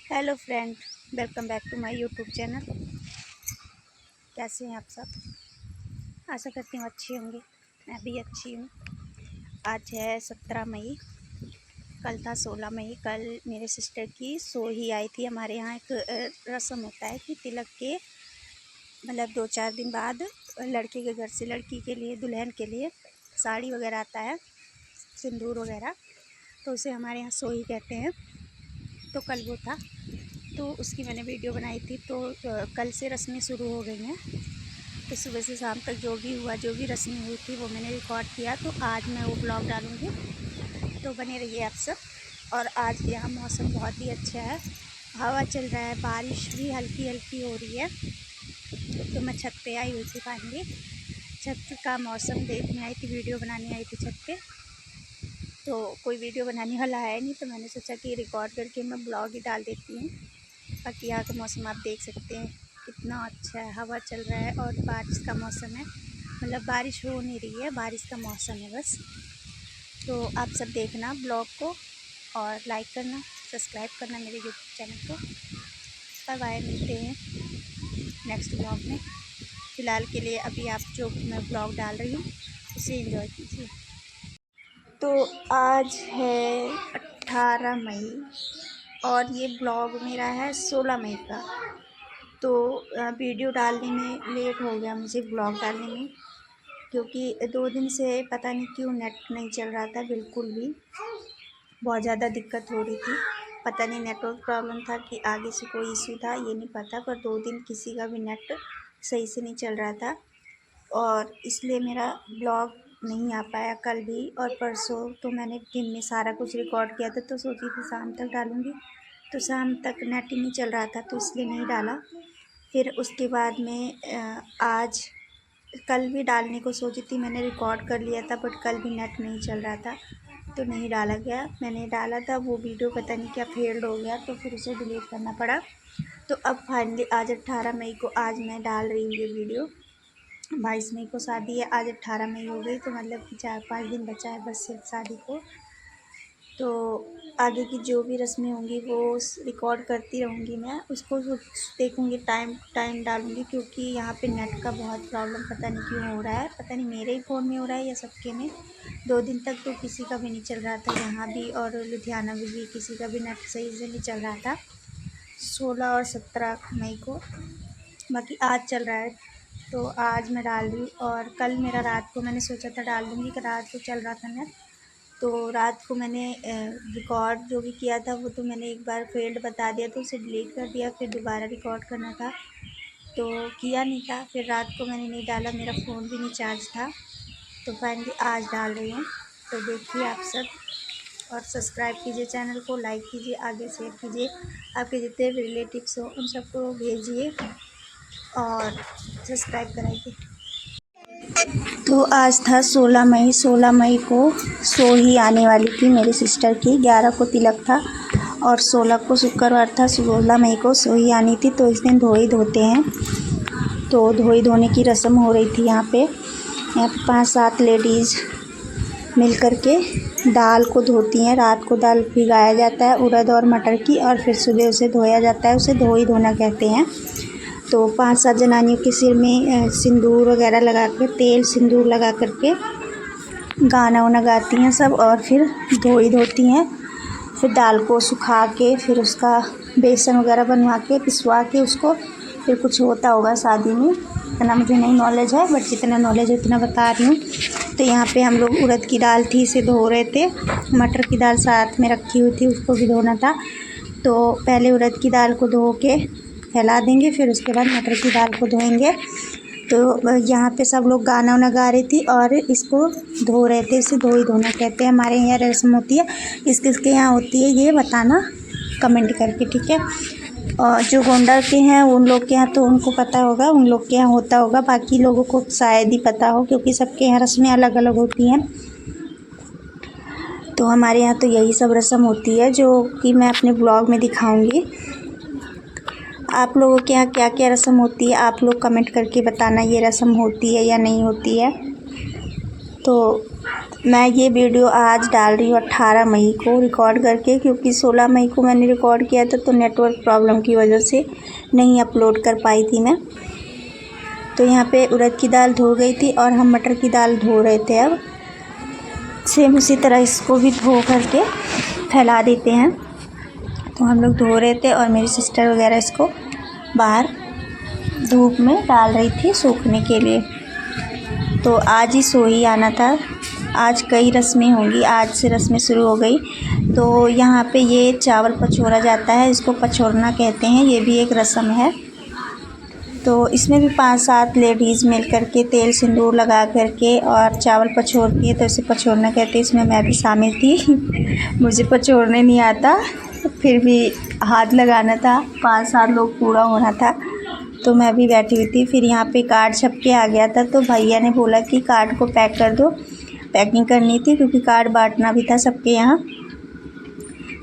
Hello friend, welcome back to my YouTube channel. कैसे हैं आप सब? आशा करती हूँ अच्छी होंगे। मैं भी अच्छी हूँ। आज है 17 मई, कल था 16 मई। कल मेरे सिस्टर की सोही आई थी। हमारे यहाँ एक रस्म होता है कि तिलक के मतलब 2-4 दिन बाद लड़के के घर से लड़की के लिए, दुल्हन के लिए साड़ी वगैरह आता है, सिंदूर वगैरह, तो उसे हमारे यहाँ सोही कहते हैं। तो कल वो था, तो उसकी मैंने वीडियो बनाई थी। तो कल से रस्में शुरू हो गई हैं। तो सुबह से शाम तक जो भी हुआ, जो भी रस्में हुई थी, वो मैंने रिकॉर्ड किया। तो आज मैं वो ब्लॉग डालूँगी, तो बने रहिए आप सब। और आज यहाँ मौसम बहुत ही अच्छा है, हवा चल रहा है, बारिश भी हल्की हल्की हो रही है। तो मैं छत पे आई हुई थी, फाइनली छत का मौसम देखने आई थी, वीडियो बनाने आई थी छत पे। तो कोई वीडियो बनाने वाला है नहीं, तो मैंने सोचा कि रिकॉर्ड करके मैं ब्लॉग ही डाल देती हूँ। बाकी यहाँ का मौसम आप देख सकते हैं, कितना अच्छा है, हवा चल रहा है और बारिश का मौसम है। मतलब बारिश हो नहीं रही है, बारिश का मौसम है बस। तो आप सब देखना ब्लॉग को और लाइक करना, सब्सक्राइब करना मेरे यूट्यूब चैनल को। बाय बाय, मिलते हैं नेक्स्ट ब्लॉग में। फ़िलहाल के लिए अभी आप जो मैं ब्लॉग डाल रही हूँ उसे एंजॉय कीजिए। तो आज है 18 मई और ये ब्लॉग मेरा है 16 मई का। तो वीडियो डालने में लेट हो गया मुझे, ब्लॉग डालने में, क्योंकि 2 दिन से पता नहीं क्यों नेट नहीं चल रहा था बिल्कुल भी। बहुत ज़्यादा दिक्कत हो रही थी। पता नहीं नेटवर्क प्रॉब्लम था कि आगे से कोई इशू था, ये नहीं पता, पर 2 दिन किसी का भी नेट सही से नहीं चल रहा था और इसलिए मेरा ब्लॉग नहीं आ पाया कल भी और परसों। तो मैंने दिन में सारा कुछ रिकॉर्ड किया था, तो सोची थी शाम तक डालूँगी, तो शाम तक नेट ही नहीं चल रहा था, तो इसलिए नहीं डाला। फिर उसके बाद में आज कल भी डालने को सोची थी, मैंने रिकॉर्ड कर लिया था, बट कल भी नेट नहीं चल रहा था, तो नहीं डाला गया। मैंने डाला था वो वीडियो, पता नहीं क्या फेल्ड हो गया, तो फिर उसे डिलीट करना पड़ा। तो अब फाइनली आज 18 मई को आज मैं डाल रही हूँ ये वीडियो। 22 मई को शादी है, आज 18 मई हो गई, तो मतलब कि 4-5 दिन बचा है बस सिर्फ शादी को। तो आगे की जो भी रस्में होंगी वो रिकॉर्ड करती रहूँगी, मैं उसको देखूँगी, टाइम डालूँगी, क्योंकि यहाँ पे नेट का बहुत प्रॉब्लम पता नहीं क्यों हो रहा है। पता नहीं मेरे ही फ़ोन में हो रहा है या सबके में। 2 दिन तक तो किसी का भी नहीं चल रहा था, यहाँ भी और लुधियाना में भी किसी का भी नेट सही से नहीं चल रहा था, 16 और 17 मई को। बाकी आज चल रहा है, तो आज मैं डाल रही हूँ। और कल मेरा रात को मैंने सोचा था डाल दूँगी, कि रात को चल रहा था नेट, तो रात को मैंने रिकॉर्ड जो भी किया था वो तो मैंने एक बार फेल्ड बता दिया, तो उसे डिलीट कर दिया। फिर दोबारा रिकॉर्ड करना था तो किया नहीं था, फिर रात को मैंने नहीं डाला, मेरा फ़ोन भी नहीं चार्ज था। तो फाइनली आज डाल रही हूँ। तो देखिए आप सब, और सब्सक्राइब कीजिए चैनल को, लाइक कीजिए, आगे शेयर कीजिए, आपके जितने भी रिलेटिव्स हो उन सबको भेजिए और सब्सक्राइब कराइए। तो आज था 16 मई। 16 मई को सोही आने वाली थी मेरी सिस्टर की, 11 को तिलक था और 16 को शुक्रवार था। 16 मई को सोही आनी थी, तो इस दिन धोई धोते हैं। तो धोई धोने की रस्म हो रही थी यहाँ पे 5-7 लेडीज़ मिल कर के दाल को धोती हैं। रात को दाल भिगाया जाता है उड़द और मटर की, और फिर सुबह उसे धोया जाता है, उसे धोई धोना कहते हैं। तो 5-7 जनानियों के सिर में सिंदूर वगैरह लगा कर, तेल सिंदूर लगा करके गाना वाना गाती हैं सब, और फिर धोई धोती हैं। फिर दाल को सुखा के, फिर उसका बेसन वगैरह बनवा के, पिसवा के उसको, फिर कुछ होता होगा शादी में, इतना मुझे नहीं नॉलेज है, बट जितना नॉलेज है उतना बता रही हूँ। तो यहाँ पे हम लोग उड़द की दाल थी, इसे धो रहे थे। मटर की दाल साथ में रखी हुई थी, उसको भी धोना था। तो पहले उड़द की दाल को धो के फैला देंगे, फिर उसके बाद मटर की दाल को धोएंगे। तो यहाँ पे सब लोग गाना वाना गा रही थी और इसको धो रहे थे, इसे धोई धोना कहते हैं। हमारे यहाँ रस्म होती है, किस किस के यहाँ होती है ये बताना कमेंट करके, ठीक है। और जो गोंडा के हैं उन लोग के यहाँ तो उनको पता होगा, उन लोग के यहाँ होता होगा, बाकी लोगों को शायद ही पता हो, क्योंकि सबके यहाँ रस्में अलग अलग होती हैं। तो हमारे यहाँ तो यही सब रस्म होती है, जो कि मैं अपने ब्लॉग में दिखाऊंगी। आप लोगों के यहाँ क्या क्या रस्म होती है, आप लोग कमेंट करके बताना, ये रस्म होती है या नहीं होती है। तो मैं ये वीडियो आज डाल रही हूँ 18 मई को रिकॉर्ड करके, क्योंकि 16 मई को मैंने रिकॉर्ड किया था तो नेटवर्क प्रॉब्लम की वजह से नहीं अपलोड कर पाई थी मैं। तो यहाँ पे उड़द की दाल धो गई थी और हम मटर की दाल धो रहे थे। अब सेम उसी तरह इसको भी धो करके फैला देते हैं। तो हम लोग धो रहे थे और मेरी सिस्टर वगैरह इसको बाहर धूप में डाल रही थी सूखने के लिए। तो आज ही सोही आना था, आज कई रस्में होंगी, आज से रस्में शुरू हो गई। तो यहाँ पे ये चावल पछोरा जाता है, इसको पछोरना कहते हैं, ये भी एक रस्म है। तो इसमें भी 5-7 लेडीज़ मिल करके तेल सिंदूर लगा करके और चावल पछोरती है, तो इसे पछोरना कहते हैं। इसमें मैं भी शामिल थी। मुझे पछोरने नहीं आता, फिर भी हाथ लगाना था, 5-7 लोग पूरा होना था, तो मैं भी बैठी हुई थी। फिर यहाँ पे कार्ड छप के आ गया था, तो भैया ने बोला कि कार्ड को पैक कर दो, पैकिंग करनी थी क्योंकि कार्ड बांटना भी था सबके यहाँ।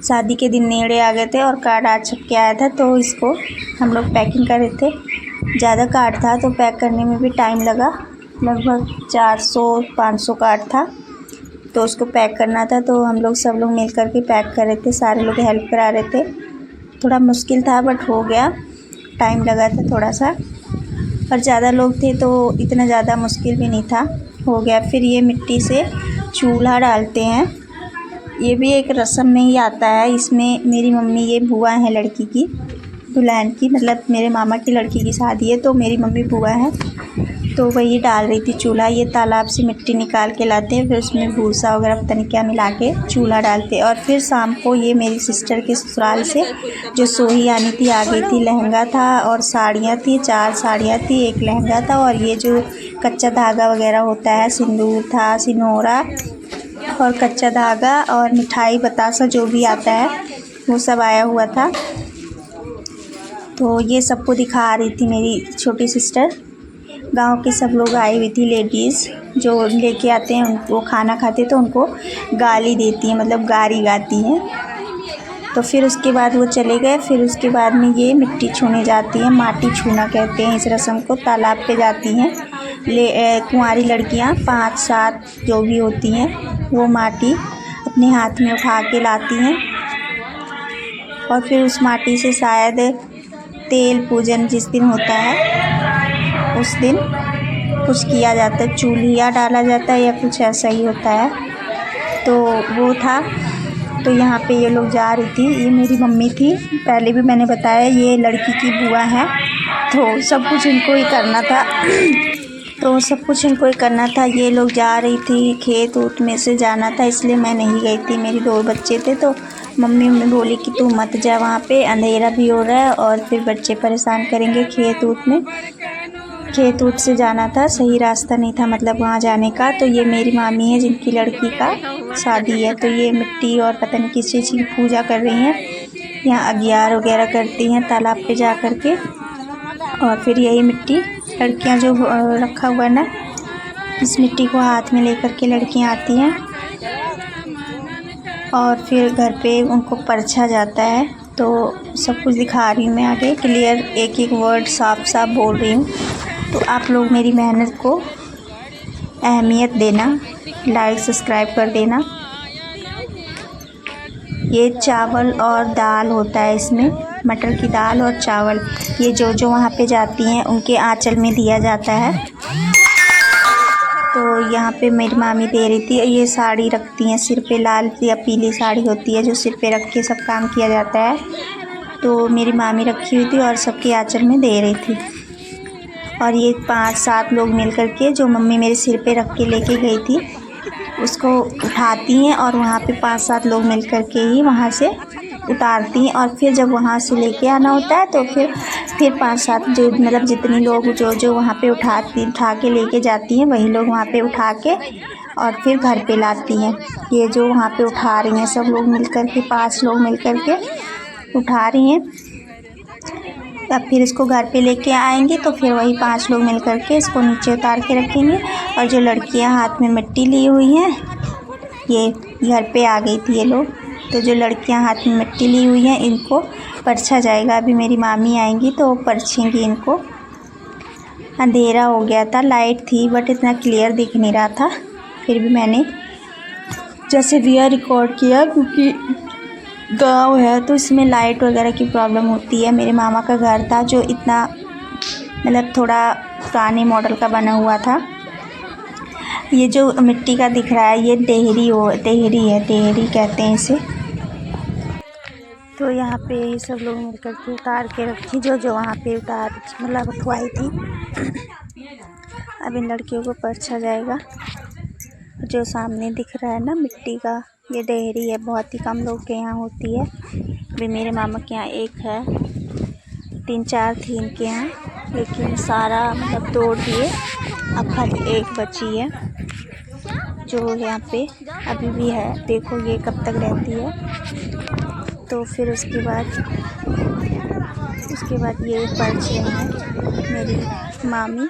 शादी के दिन नेड़े आ गए थे और कार्ड आज छप के आया था, तो इसको हम लोग पैकिंग कर रहे थे। ज़्यादा कार्ड था तो पैक करने में भी टाइम लगा, लगभग 400-500 कार्ड था, तो उसको पैक करना था। तो हम लोग सब लोग मिल कर के पैक कर रहे थे, सारे लोग हेल्प करा रहे थे। थोड़ा मुश्किल था बट हो गया, टाइम लगा था थोड़ा सा, पर ज़्यादा लोग थे तो इतना ज़्यादा मुश्किल भी नहीं था, हो गया। फिर ये मिट्टी से चूल्हा डालते हैं, ये भी एक रस्म में ही आता है। इसमें मेरी मम्मी, ये बुआ है लड़की की, दुल्हन की, मतलब मेरे मामा की लड़की की शादी है, तो मेरी मम्मी बुआ है, तो वही डाल रही थी चूल्हा। ये तालाब से मिट्टी निकाल के लाते हैं, फिर उसमें भूसा वगैरह पता नहीं क्या मिला के चूल्हा डालते हैं। और फिर शाम को ये मेरी सिस्टर के ससुराल से जो सोही आनी थी आ गई थी। लहंगा था और साड़ियाँ थी, 4 साड़ियाँ थी, 1 लहंगा था, और ये जो कच्चा धागा वगैरह होता है, सिंदूर था, सिनोरा और कच्चा धागा और मिठाई बतासा जो भी आता है वो सब आया हुआ था। तो ये सबको दिखा रही थी मेरी छोटी सिस्टर। गांव के सब लोग आई हुई थी, लेडीज़ जो लेके आते हैं उनको खाना खाते तो उनको गाली देती हैं, मतलब गारी गाती हैं। तो फिर उसके बाद वो चले गए। फिर उसके बाद में ये मिट्टी छूने जाती हैं, माटी छूना कहते हैं इस रस्म को। तालाब पे जाती हैं कुंवारी लड़कियां, 5-7 जो भी होती हैं, वो माटी अपने हाथ में उठा के लाती हैं और फिर उस माटी से शायद तेल पूजन जिस दिन होता है उस दिन कुछ किया जाता है, चूल्हिया डाला जाता है या कुछ ऐसा ही होता है, तो वो था। तो यहाँ पे ये लोग जा रही थी, ये मेरी मम्मी थी, पहले भी मैंने बताया, ये लड़की की बुआ है, तो सब कुछ इनको ही करना था। तो सब कुछ इनको ही करना था। ये लोग जा रही थी, खेत ऊत में से जाना था, इसलिए मैं नहीं गई थी, मेरे 2 बच्चे थे। तो मम्मी बोली कि तू मत जा, वहाँ पे अंधेरा भी हो रहा है और फिर बच्चे परेशान करेंगे खेत ऊत में। खेत ऊत से जाना था, सही रास्ता नहीं था मतलब वहाँ जाने का। तो ये मेरी मामी है जिनकी लड़की का शादी है, तो ये मिट्टी और पता नहीं किस चीज़ की पूजा कर रही हैं, यहाँ अगियार वगैरह करती हैं तालाब पे जा कर के। और फिर यही मिट्टी लड़कियाँ जो रखा हुआ है ना, इस मिट्टी को हाथ में लेकर के लड़कियाँ आती हैं और फिर घर पे उनको परछा जाता है। तो सब कुछ दिखा रही हूँ मैं आगे क्लियर, एक वर्ड साफ साफ बोल रही हूँ। तो आप लोग मेरी मेहनत को अहमियत देना, लाइक सब्सक्राइब कर देना। ये चावल और दाल होता है इसमें, मटर की दाल और चावल, ये जो वहाँ पे जाती हैं उनके आंचल में दिया जाता है। तो यहाँ पे मेरी मामी दे रही थी। ये साड़ी रखती हैं सिर पे, लाल या पीली साड़ी होती है जो सिर पे रख के सब काम किया जाता है। तो मेरी मामी रखी हुई थी और सबके आंचल में दे रही थी। और ये 5-7 लोग मिल कर के जो मम्मी मेरे सिर पे रख के लेके गई थी उसको उठाती हैं और वहाँ पे 5-7 लोग मिल कर के ही वहाँ से उतारती हैं। और फिर जब वहाँ से लेके आना होता है तो फिर 5-7 जो मतलब जितने लोग जो वहाँ पे उठा के लेके जाती हैं वही लोग वहाँ पे उठा के और फिर घर पे लाती हैं। ये जो वहाँ पे उठा रही हैं सब लोग मिल कर के, 5 लोग मिल कर के उठा रही हैं। अब फिर इसको घर पे लेके आएंगे तो फिर वही 5 लोग मिल कर के इसको नीचे उतार के रखेंगे। और जो लड़कियां हाथ में मिट्टी ली हुई हैं, ये घर पे आ गई थी ये लोग, तो जो लड़कियां हाथ में मिट्टी ली हुई हैं इनको परछा जाएगा। अभी मेरी मामी आएंगी तो परछेंगी इनको। अंधेरा हो गया था, लाइट थी बट इतना क्लियर दिख नहीं रहा था, फिर भी मैंने जैसे वीडियो रिकॉर्ड किया, क्योंकि गांव है तो इसमें लाइट वगैरह की प्रॉब्लम होती है। मेरे मामा का घर था जो इतना मतलब थोड़ा पुराने मॉडल का बना हुआ था। ये जो मिट्टी का दिख रहा है ये टेहरी है, टेहरी कहते हैं इसे। तो यहाँ पे सब लोग मिलकर के उतार के रखी, जो वहाँ पे मतलब उठवाई थी। अब इन लड़कियों को परछा जाएगा। जो सामने दिख रहा है ना मिट्टी का, ये डेहरी है, बहुत ही कम लोग के यहाँ होती है। अभी मेरे मामा के यहाँ एक है, 3-4 थी इनके यहाँ, लेकिन सारा मतलब तोड़ दिए। अब खाली एक बची है जो यहाँ पे अभी भी है। देखो ये कब तक रहती है। तो फिर उसके बाद ये परछे हैं मेरी मामी।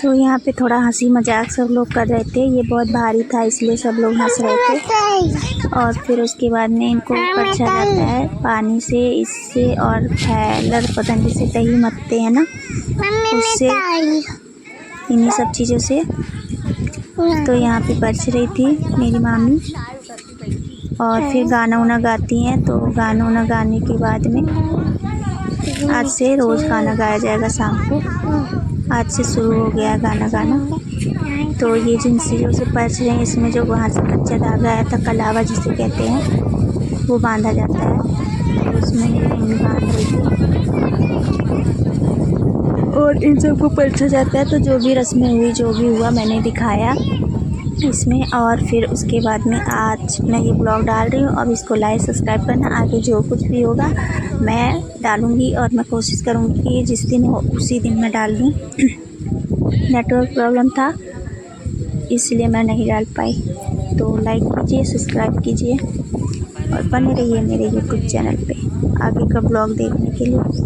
तो यहाँ पे थोड़ा हंसी मजाक सब लोग कर रहे थे। ये बहुत भारी था इसलिए सब लोग हंस रहे थे। और फिर उसके बाद में इनको परछा जाता है पानी से, इससे और फैलर पता नहीं जिसे दही मत्ते हैं ना, उससे, इन्हीं सब चीज़ों से। तो यहाँ पे परछ रही थी मेरी मामी और फिर गाना वाना गाती हैं। तो गाना वाना गाने के बाद में आज से रोज़ गाना गाया जाएगा शाम को। आज से शुरू हो गया गाना गाना। तो ये जिन चीज़ों से परछ रहे हैं, इसमें जो वहाँ से कच्चा धागा आया था, कलावा जिसे कहते हैं, वो बांधा जाता है। तो उसमें मेरी मम्मी बांध रही थी और इन सबको परछा जाता है। तो जो भी रस्में हुई, जो भी हुआ, मैंने दिखाया इसमें। और फिर उसके बाद में आज मैं ये ब्लॉग डाल रही हूँ। अब इसको लाइक सब्सक्राइब करना। आगे जो कुछ भी होगा मैं डालूँगी और मैं कोशिश करूँगी कि जिस दिन हो उसी दिन मैं डाल दूँ। नेटवर्क प्रॉब्लम था इसलिए मैं नहीं डाल पाई। तो लाइक कीजिए, सब्सक्राइब कीजिए और बने रहिए मेरे यूट्यूब चैनल पे आगे का ब्लॉग देखने के लिए।